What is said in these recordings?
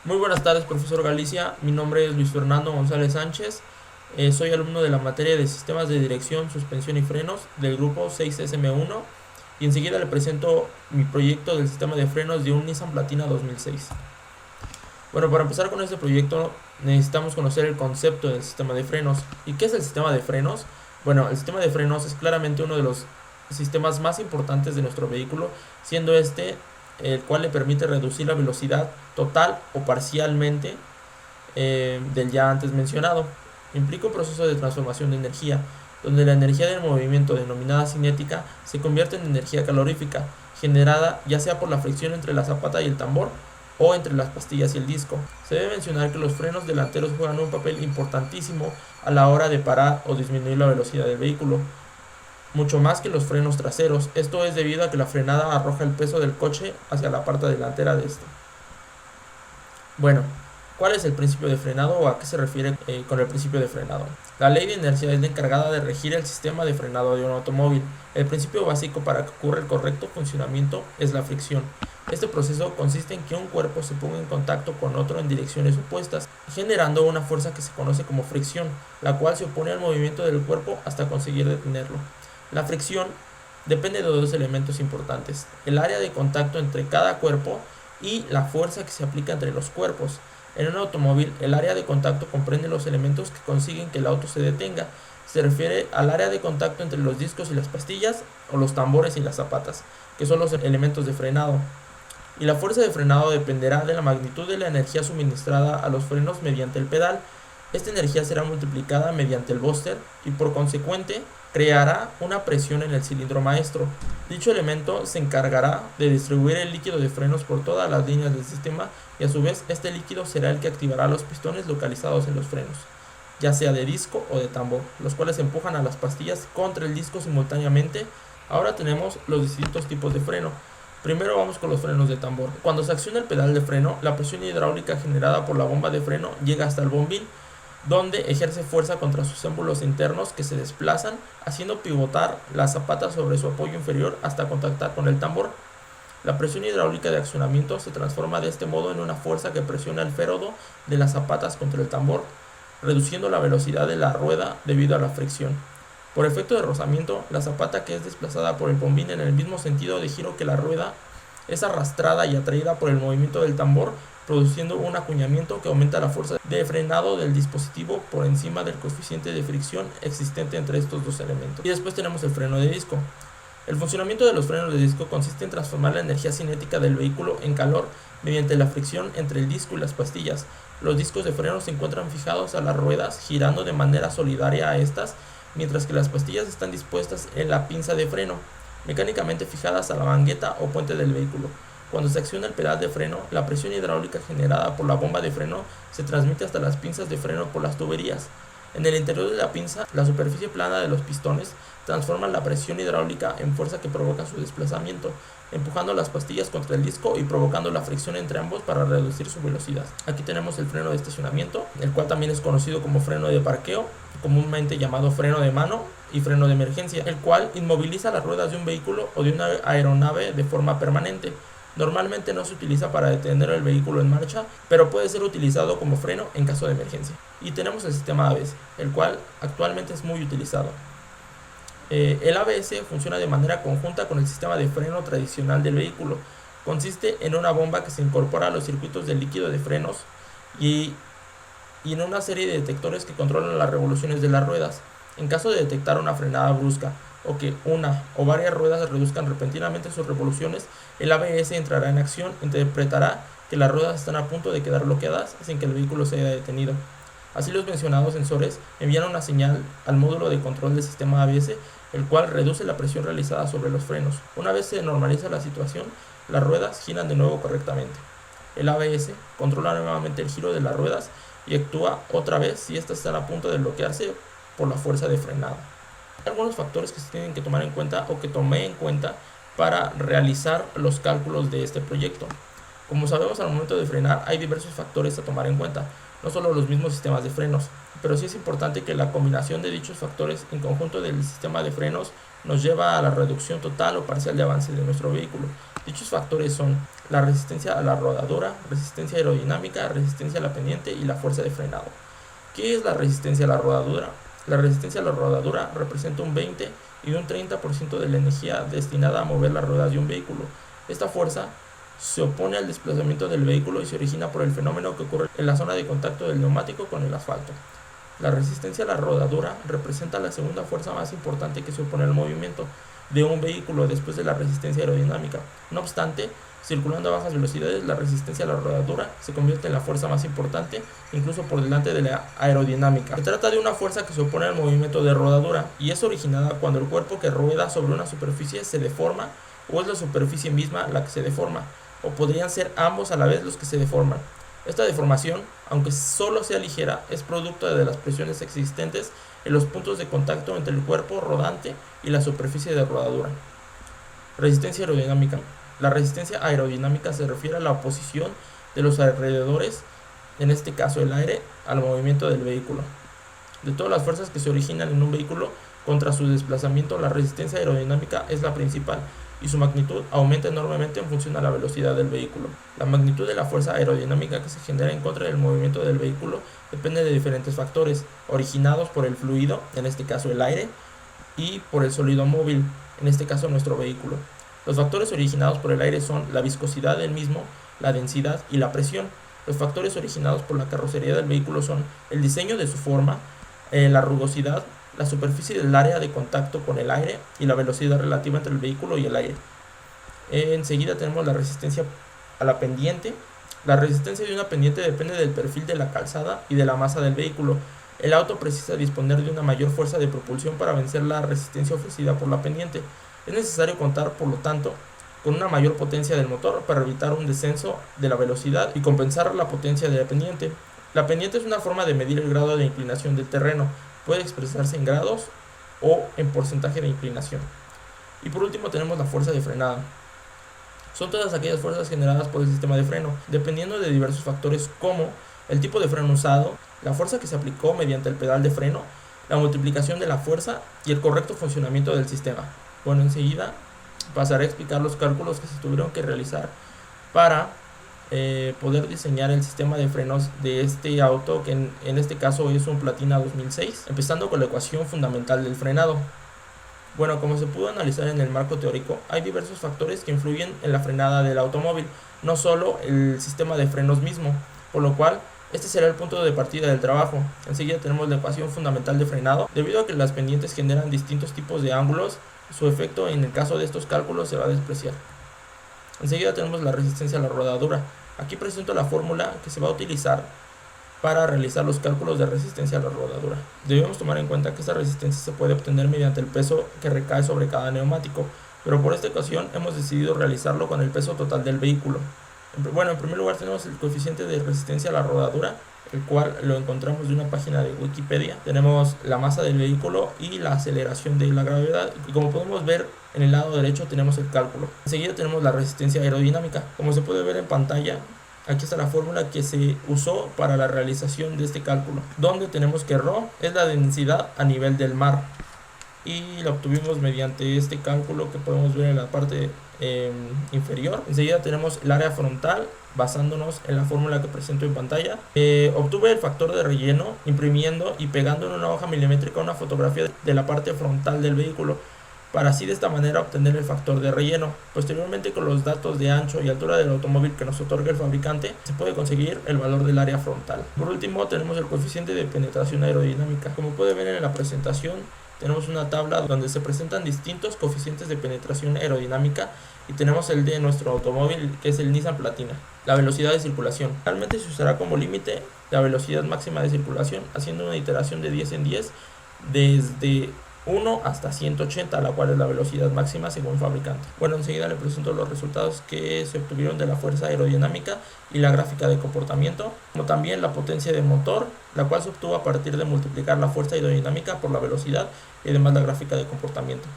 Muy buenas tardes, profesor Galicia. Mi nombre es Luis Fernando González Sánchez. Soy alumno de la materia de Sistemas de Dirección, Suspensión y Frenos del grupo 6SM1 y enseguida le presento mi proyecto del sistema de frenos de un Nissan Platina 2006. Bueno, para empezar con este proyecto necesitamos conocer el concepto del sistema de frenos. ¿Y qué es el sistema de frenos? Bueno, el sistema de frenos es claramente uno de los sistemas más importantes de nuestro vehículo, siendo este el cual le permite reducir la velocidad total o parcialmente del ya antes mencionado. Implica un proceso de transformación de energía, donde la energía del movimiento denominada cinética se convierte en energía calorífica, generada ya sea por la fricción entre la zapata y el tambor o entre las pastillas y el disco. Se debe mencionar que los frenos delanteros juegan un papel importantísimo a la hora de parar o disminuir la velocidad del vehículo, mucho más que los frenos traseros. Esto es debido a que la frenada arroja el peso del coche hacia la parte delantera de este. Bueno, ¿cuál es el principio de frenado o a qué se refiere con el principio de frenado? La ley de inercia es la encargada de regir el sistema de frenado de un automóvil. El principio básico para que ocurra el correcto funcionamiento es la fricción. Este proceso consiste en que un cuerpo se ponga en contacto con otro en direcciones opuestas, generando una fuerza que se conoce como fricción, la cual se opone al movimiento del cuerpo hasta conseguir detenerlo. La fricción depende de dos elementos importantes: el área de contacto entre cada cuerpo y la fuerza que se aplica entre los cuerpos. En un automóvil, el área de contacto comprende los elementos que consiguen que el auto se detenga. Se refiere al área de contacto entre los discos y las pastillas, o los tambores y las zapatas, que son los elementos de frenado. Y la fuerza de frenado dependerá de la magnitud de la energía suministrada a los frenos mediante el pedal. Esta energía será multiplicada mediante el booster y por consecuente creará una presión en el cilindro maestro. Dicho elemento se encargará de distribuir el líquido de frenos por todas las líneas del sistema y a su vez este líquido será el que activará los pistones localizados en los frenos, ya sea de disco o de tambor, los cuales empujan a las pastillas contra el disco simultáneamente. Ahora tenemos los distintos tipos de freno. Primero vamos con los frenos de tambor. Cuando se acciona el pedal de freno, la presión hidráulica generada por la bomba de freno llega hasta el bombín, donde ejerce fuerza contra sus émbolos internos que se desplazan, haciendo pivotar la zapata sobre su apoyo inferior hasta contactar con el tambor. La presión hidráulica de accionamiento se transforma de este modo en una fuerza que presiona el férodo de las zapatas contra el tambor, reduciendo la velocidad de la rueda debido a la fricción. Por efecto de rozamiento, la zapata que es desplazada por el bombín en el mismo sentido de giro que la rueda es arrastrada y atraída por el movimiento del tambor, produciendo un acuñamiento que aumenta la fuerza de frenado del dispositivo por encima del coeficiente de fricción existente entre estos dos elementos. Y después tenemos el freno de disco. El funcionamiento de los frenos de disco consiste en transformar la energía cinética del vehículo en calor mediante la fricción entre el disco y las pastillas. Los discos de freno se encuentran fijados a las ruedas, girando de manera solidaria a estas, mientras que las pastillas están dispuestas en la pinza de freno, mecánicamente fijadas a la mangueta o puente del vehículo. Cuando se acciona el pedal de freno, la presión hidráulica generada por la bomba de freno se transmite hasta las pinzas de freno por las tuberías. En el interior de la pinza, la superficie plana de los pistones transforma la presión hidráulica en fuerza que provoca su desplazamiento, empujando las pastillas contra el disco y provocando la fricción entre ambos para reducir su velocidad. Aquí tenemos el freno de estacionamiento, el cual también es conocido como freno de parqueo, comúnmente llamado freno de mano y freno de emergencia, el cual inmoviliza las ruedas de un vehículo o de una aeronave de forma permanente. Normalmente no se utiliza para detener el vehículo en marcha, pero puede ser utilizado como freno en caso de emergencia. Y tenemos el sistema ABS, el cual actualmente es muy utilizado. El ABS funciona de manera conjunta con el sistema de freno tradicional del vehículo. Consiste en una bomba que se incorpora a los circuitos de líquido de frenos y en una serie de detectores que controlan las revoluciones de las ruedas. En caso de detectar una frenada brusca o que una o varias ruedas reduzcan repentinamente sus revoluciones, el ABS entrará en acción e interpretará que las ruedas están a punto de quedar bloqueadas sin que el vehículo se haya detenido. Así, los mencionados sensores envían una señal al módulo de control del sistema ABS, el cual reduce la presión realizada sobre los frenos. Una vez se normaliza la situación, las ruedas giran de nuevo correctamente. El ABS controla nuevamente el giro de las ruedas y actúa otra vez si éstas están a punto de bloquearse por la fuerza de frenado. Hay algunos factores que se tienen que tomar en cuenta o que tomé en cuenta para realizar los cálculos de este proyecto. Como sabemos, al momento de frenar hay diversos factores a tomar en cuenta, no solo los mismos sistemas de frenos, pero sí es importante que la combinación de dichos factores en conjunto del sistema de frenos nos lleva a la reducción total o parcial de avance de nuestro vehículo. Dichos factores son la resistencia a la rodadura, resistencia aerodinámica, resistencia a la pendiente y la fuerza de frenado. ¿Qué es la resistencia a la rodadura? La resistencia a la rodadura representa un 20 y un 30% de la energía destinada a mover las ruedas de un vehículo. Esta fuerza se opone al desplazamiento del vehículo y se origina por el fenómeno que ocurre en la zona de contacto del neumático con el asfalto. La resistencia a la rodadura representa la segunda fuerza más importante que se opone al movimiento de un vehículo después de la resistencia aerodinámica. No obstante, circulando a bajas velocidades, la resistencia a la rodadura se convierte en la fuerza más importante, incluso por delante de la aerodinámica. Se trata de una fuerza que se opone al movimiento de rodadura y es originada cuando el cuerpo que rueda sobre una superficie se deforma o es la superficie misma la que se deforma, o podrían ser ambos a la vez los que se deforman. Esta deformación, aunque solo sea ligera, es producto de las presiones existentes en los puntos de contacto entre el cuerpo rodante y la superficie de rodadura. Resistencia aerodinámica. La resistencia aerodinámica se refiere a la oposición de los alrededores, en este caso el aire, al movimiento del vehículo. De todas las fuerzas que se originan en un vehículo contra su desplazamiento, la resistencia aerodinámica es la principal y su magnitud aumenta enormemente en función a la velocidad del vehículo. La magnitud de la fuerza aerodinámica que se genera en contra del movimiento del vehículo depende de diferentes factores, originados por el fluido, en este caso el aire, y por el sólido móvil, en este caso nuestro vehículo. Los factores originados por el aire son la viscosidad del mismo, la densidad y la presión. Los factores originados por la carrocería del vehículo son el diseño de su forma, la rugosidad, la superficie del área de contacto con el aire y la velocidad relativa entre el vehículo y el aire. Enseguida tenemos la resistencia a la pendiente. La resistencia de una pendiente depende del perfil de la calzada y de la masa del vehículo. El auto precisa disponer de una mayor fuerza de propulsión para vencer la resistencia ofrecida por la pendiente. Es necesario contar, por lo tanto, con una mayor potencia del motor para evitar un descenso de la velocidad y compensar la potencia de la pendiente. La pendiente es una forma de medir el grado de inclinación del terreno. Puede expresarse en grados o en porcentaje de inclinación. Y por último tenemos la fuerza de frenada. Son todas aquellas fuerzas generadas por el sistema de freno, dependiendo de diversos factores como el tipo de freno usado, la fuerza que se aplicó mediante el pedal de freno, la multiplicación de la fuerza y el correcto funcionamiento del sistema. Bueno, enseguida pasaré a explicar los cálculos que se tuvieron que realizar para poder diseñar el sistema de frenos de este auto, que en este caso es un Platina 2006, empezando con la ecuación fundamental del frenado. Bueno, como se pudo analizar en el marco teórico, hay diversos factores que influyen en la frenada del automóvil, no solo el sistema de frenos mismo, por lo cual este será el punto de partida del trabajo. Enseguida tenemos la ecuación fundamental de frenado. Debido a que las pendientes generan distintos tipos de ángulos, su efecto en el caso de estos cálculos se va a despreciar. Enseguida tenemos la resistencia a la rodadura. Aquí presento la fórmula que se va a utilizar para realizar los cálculos de resistencia a la rodadura. Debemos tomar en cuenta que esta resistencia se puede obtener mediante el peso que recae sobre cada neumático, pero por esta ocasión hemos decidido realizarlo con el peso total del vehículo. Bueno, en primer lugar tenemos el coeficiente de resistencia a la rodadura, el cual lo encontramos de una página de Wikipedia. Tenemos la masa del vehículo y la aceleración de la gravedad, y como podemos ver en el lado derecho tenemos el cálculo. Enseguida tenemos la resistencia aerodinámica. Como se puede ver en pantalla, aquí está la fórmula que se usó para la realización de este cálculo, donde tenemos que ρ es la densidad a nivel del mar, y la obtuvimos mediante este cálculo que podemos ver en la parte inferior. Enseguida tenemos el área frontal, basándonos en la fórmula que presento en pantalla. Obtuve el factor de relleno imprimiendo y pegando en una hoja milimétrica una fotografía de la parte frontal del vehículo, para así de esta manera obtener el factor de relleno. Posteriormente, con los datos de ancho y altura del automóvil que nos otorga el fabricante, se puede conseguir el valor del área frontal. Por último, tenemos el coeficiente de penetración aerodinámica. Como puede ver en la presentación, tenemos una tabla donde se presentan distintos coeficientes de penetración aerodinámica, y tenemos el de nuestro automóvil, que es el Nissan Platina. La velocidad de circulación. Realmente se usará como límite la velocidad máxima de circulación, haciendo una iteración de 10 en 10 desde 1 hasta 180, la cual es la velocidad máxima según fabricante. Bueno, enseguida le presento los resultados que se obtuvieron de la fuerza aerodinámica y la gráfica de comportamiento, como también la potencia de motor, la cual se obtuvo a partir de multiplicar la fuerza aerodinámica por la velocidad y además la gráfica de comportamiento.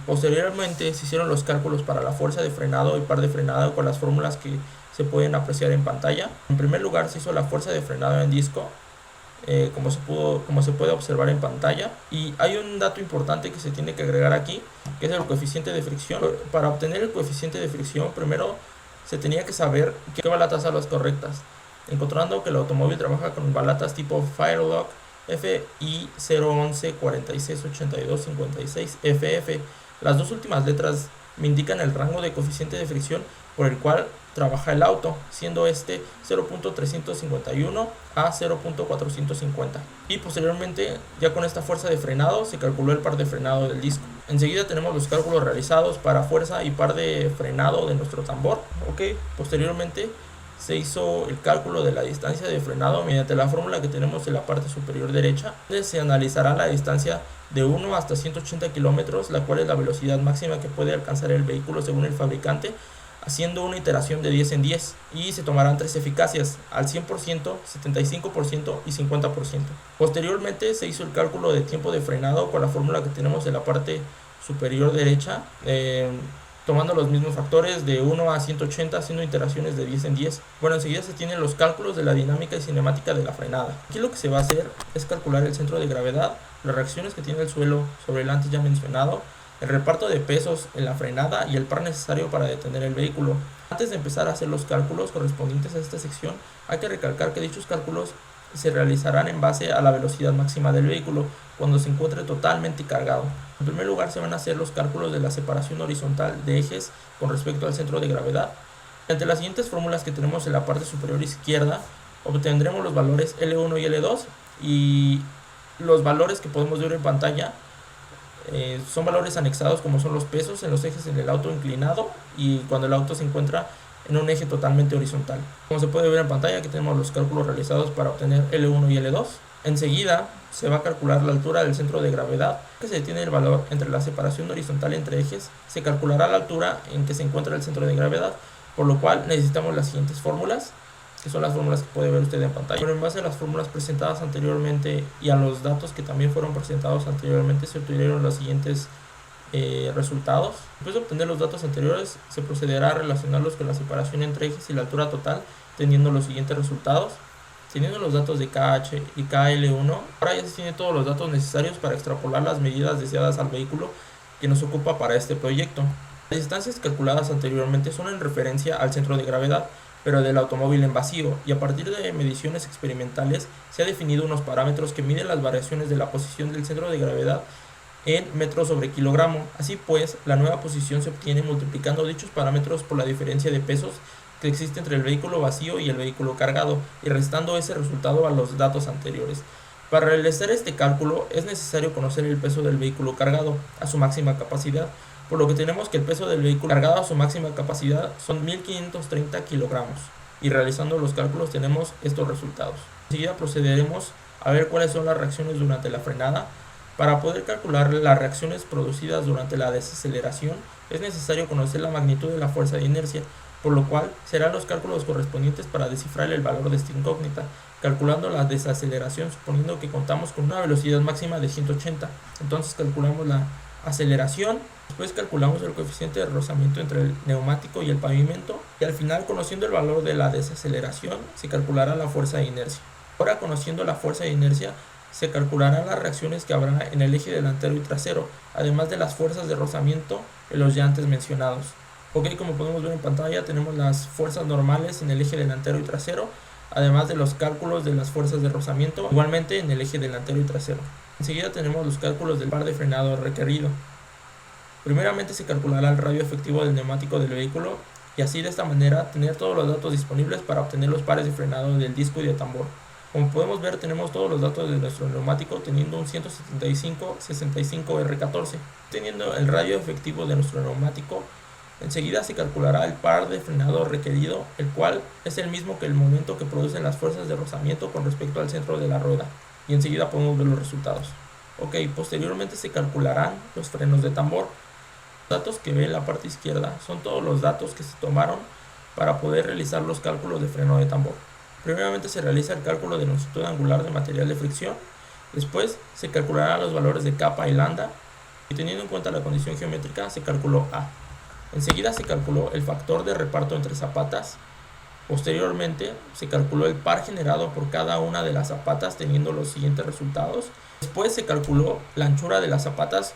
Posteriormente se hicieron los cálculos para la fuerza de frenado y par de frenado con las fórmulas que se pueden apreciar en pantalla. En primer lugar se hizo la fuerza de frenado en disco, como se puede observar en pantalla, y hay un dato importante que se tiene que agregar aquí, que es el coeficiente de fricción. Para obtener el coeficiente de fricción, primero se tenía que saber qué balatas son las correctas, encontrando que el automóvil trabaja con balatas tipo Firelock FI 011 46 82 56 FF. Las dos últimas letras me indican el rango de coeficiente de fricción por el cual trabaja el auto, siendo este 0.351 a 0.450. Y posteriormente, ya con esta fuerza de frenado, se calculó el par de frenado del disco. Enseguida tenemos los cálculos realizados para fuerza y par de frenado de nuestro tambor. Posteriormente se hizo el cálculo de la distancia de frenado mediante la fórmula que tenemos en la parte superior derecha, donde se analizará la distancia de 1 hasta 180 kilómetros, la cual es la velocidad máxima que puede alcanzar el vehículo según el fabricante, haciendo una iteración de 10 en 10, y se tomarán tres eficacias: al 100%, 75% y 50%. Posteriormente se hizo el cálculo de tiempo de frenado con la fórmula que tenemos en la parte superior derecha, tomando los mismos factores de 1 a 180, haciendo iteraciones de 10 en 10. Bueno, enseguida se tienen los cálculos de la dinámica y cinemática de la frenada. Aquí lo que se va a hacer es calcular el centro de gravedad, las reacciones que tiene el suelo sobre el antes ya mencionado, el reparto de pesos en la frenada y el par necesario para detener el vehículo. Antes de empezar a hacer los cálculos correspondientes a esta sección, hay que recalcar que dichos cálculos se realizarán en base a la velocidad máxima del vehículo cuando se encuentre totalmente cargado. En primer lugar se van a hacer los cálculos de la separación horizontal de ejes con respecto al centro de gravedad. Entre las siguientes fórmulas que tenemos en la parte superior izquierda, obtendremos los valores L1 y L2, y los valores que podemos ver en pantalla son valores anexados, como son los pesos en los ejes en el auto inclinado y cuando el auto se encuentra en un eje totalmente horizontal. Como se puede ver en pantalla, aquí tenemos los cálculos realizados para obtener L1 y L2. Enseguida se va a calcular la altura del centro de gravedad, que se tiene el valor entre la separación horizontal entre ejes. Se calculará la altura en que se encuentra el centro de gravedad, por lo cual necesitamos las siguientes fórmulas, que son las fórmulas que puede ver usted en pantalla. Pero en base a las fórmulas presentadas anteriormente y a los datos que también fueron presentados anteriormente, se obtuvieron los siguientes resultados. Después de obtener los datos anteriores, se procederá a relacionarlos con la separación entre ejes y la altura total, teniendo los siguientes resultados. Teniendo los datos de KH y KL1, ahora ya se tienen todos los datos necesarios para extrapolar las medidas deseadas al vehículo que nos ocupa para este proyecto. Las distancias calculadas anteriormente son en referencia al centro de gravedad, pero del automóvil en vacío, y a partir de mediciones experimentales se ha definido unos parámetros que miden las variaciones de la posición del centro de gravedad en metros sobre kilogramo. Así pues, la nueva posición se obtiene multiplicando dichos parámetros por la diferencia de pesos que existe entre el vehículo vacío y el vehículo cargado, y restando ese resultado a los datos anteriores. Para realizar este cálculo es necesario conocer el peso del vehículo cargado a su máxima capacidad, por lo que tenemos que el peso del vehículo cargado a su máxima capacidad son 1530 kilogramos, y realizando los cálculos tenemos estos resultados. Enseguida procederemos a ver cuáles son las reacciones durante la frenada. Para poder calcular las reacciones producidas durante la desaceleración es necesario conocer la magnitud de la fuerza de inercia, por lo cual serán los cálculos correspondientes para descifrar el valor de esta incógnita, calculando la desaceleración suponiendo que contamos con una velocidad máxima de 180. Entonces calculamos la aceleración, después calculamos el coeficiente de rozamiento entre el neumático y el pavimento, y al final, conociendo el valor de la desaceleración, se calculará la fuerza de inercia. Ahora, conociendo la fuerza de inercia, se calcularán las reacciones que habrá en el eje delantero y trasero, además de las fuerzas de rozamiento en los ya antes mencionados. Como podemos ver en pantalla, tenemos las fuerzas normales en el eje delantero y trasero, además de los cálculos de las fuerzas de rozamiento, igualmente en el eje delantero y trasero. Enseguida tenemos los cálculos del par de frenado requerido. Primeramente se calculará el radio efectivo del neumático del vehículo, y así de esta manera tener todos los datos disponibles para obtener los pares de frenado del disco y de tambor. Como podemos ver, tenemos todos los datos de nuestro neumático teniendo un 175-65R14. Teniendo el radio efectivo de nuestro neumático, enseguida se calculará el par de frenado requerido, el cual es el mismo que el momento que producen las fuerzas de rozamiento con respecto al centro de la rueda, y enseguida podemos ver los resultados. Posteriormente se calcularán los frenos de tambor. Los datos que ve en la parte izquierda son todos los datos que se tomaron para poder realizar los cálculos de freno de tambor. Primeramente se realiza el cálculo de longitud angular de material de fricción, después se calcularán los valores de capa y lambda, Y teniendo en cuenta la condición geométrica, se calculó A. Enseguida se calculó el factor de reparto entre zapatas. Posteriormente se calculó el par generado por cada una de las zapatas, teniendo los siguientes resultados. Después se calculó la anchura de las zapatas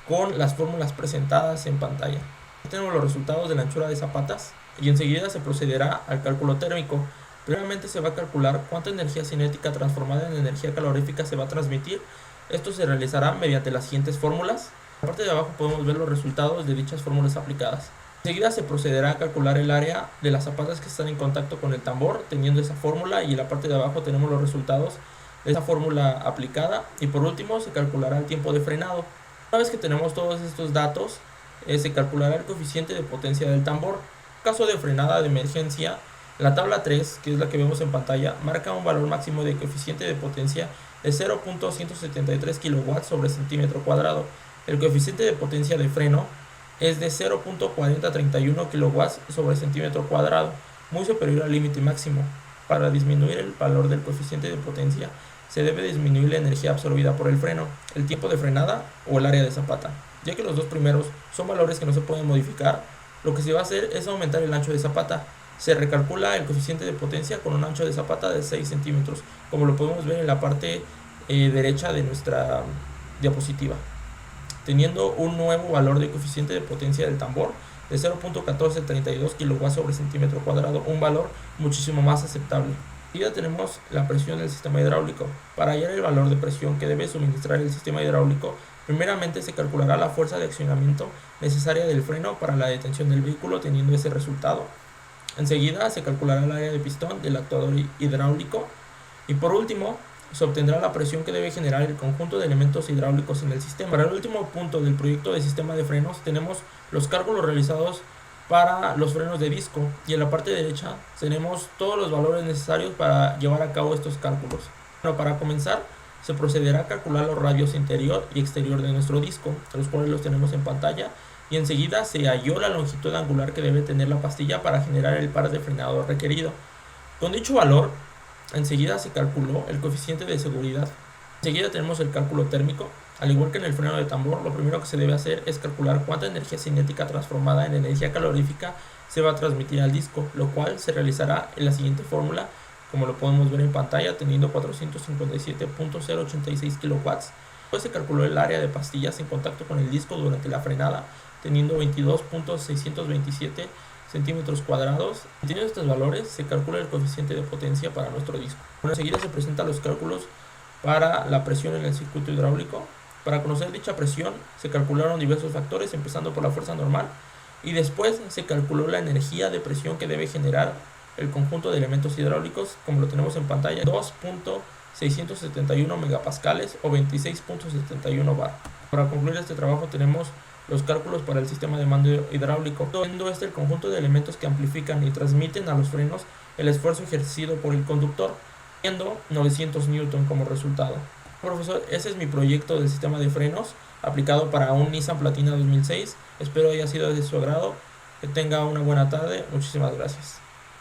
con las fórmulas presentadas en pantalla. Aquí tenemos los resultados de la anchura de zapatas y enseguida se procederá al cálculo térmico. Primeramente se va a calcular cuánta energía cinética transformada en energía calorífica se va a transmitir. Esto se realizará mediante las siguientes fórmulas. En la parte de abajo podemos ver los resultados de dichas fórmulas aplicadas. Enseguida se procederá a calcular el área de las zapatas que están en contacto con el tambor, teniendo esa fórmula, y en la parte de abajo tenemos los resultados de esa fórmula aplicada. Y por último se calculará el tiempo de frenado. Una vez que tenemos todos estos datos, se calculará el coeficiente de potencia del tambor. En caso de frenada de emergencia, la tabla 3, que es la que vemos en pantalla, marca un valor máximo de coeficiente de potencia de 0.173 kW sobre centímetro cuadrado. El coeficiente de potencia de freno es de 0.4031 kW sobre centímetro cuadrado, muy superior al límite máximo. Para disminuir el valor del coeficiente de potencia, se debe disminuir la energía absorbida por el freno, el tiempo de frenada o el área de zapata. Ya que los dos primeros son valores que no se pueden modificar, lo que se va a hacer es aumentar el ancho de zapata. Se recalcula el coeficiente de potencia con un ancho de zapata de 6 centímetros, como lo podemos ver en la parte derecha de nuestra diapositiva, teniendo un nuevo valor de coeficiente de potencia del tambor de 0.1432 kW sobre centímetro cuadrado, un valor muchísimo más aceptable. Y ya tenemos la presión del sistema hidráulico. Para hallar el valor de presión que debe suministrar el sistema hidráulico, primeramente se calculará la fuerza de accionamiento necesaria del freno para la detención del vehículo, teniendo ese resultado. Enseguida se calculará el área de pistón del actuador hidráulico y por último se obtendrá la presión que debe generar el conjunto de elementos hidráulicos en el sistema. Para el último punto del proyecto de sistema de frenos tenemos los cálculos realizados para los frenos de disco, y en la parte derecha tenemos todos los valores necesarios para llevar a cabo estos cálculos. Bueno, para comenzar se procederá a calcular los radios interior y exterior de nuestro disco, los cuales los tenemos en pantalla, y enseguida se halló la longitud angular que debe tener la pastilla para generar el par de frenado requerido. Con dicho valor, enseguida se calculó el coeficiente de seguridad. Enseguida tenemos el cálculo térmico. Al igual que en el freno de tambor, lo primero que se debe hacer es calcular cuánta energía cinética transformada en energía calorífica se va a transmitir al disco, lo cual se realizará en la siguiente fórmula, como lo podemos ver en pantalla, teniendo 457.086 kW. Después se calculó el área de pastillas en contacto con el disco durante la frenada, teniendo 22.627 centímetros cuadrados. Teniendo estos valores, se calcula el coeficiente de potencia para nuestro disco. Bueno, enseguida se presentan los cálculos para la presión en el circuito hidráulico. Para conocer dicha presión, se calcularon diversos factores, empezando por la fuerza normal, y después se calculó la energía de presión que debe generar el conjunto de elementos hidráulicos, como lo tenemos en pantalla, 2.671 megapascales o 26.71 bar. Para concluir este trabajo tenemos los cálculos para el sistema de mando hidráulico, siendo este el conjunto de elementos que amplifican y transmiten a los frenos el esfuerzo ejercido por el conductor, siendo 900 Newton como resultado. Profesor, ese es mi proyecto del sistema de frenos aplicado para un Nissan Platina 2006. Espero haya sido de su agrado. Que tenga una buena tarde. Muchísimas gracias.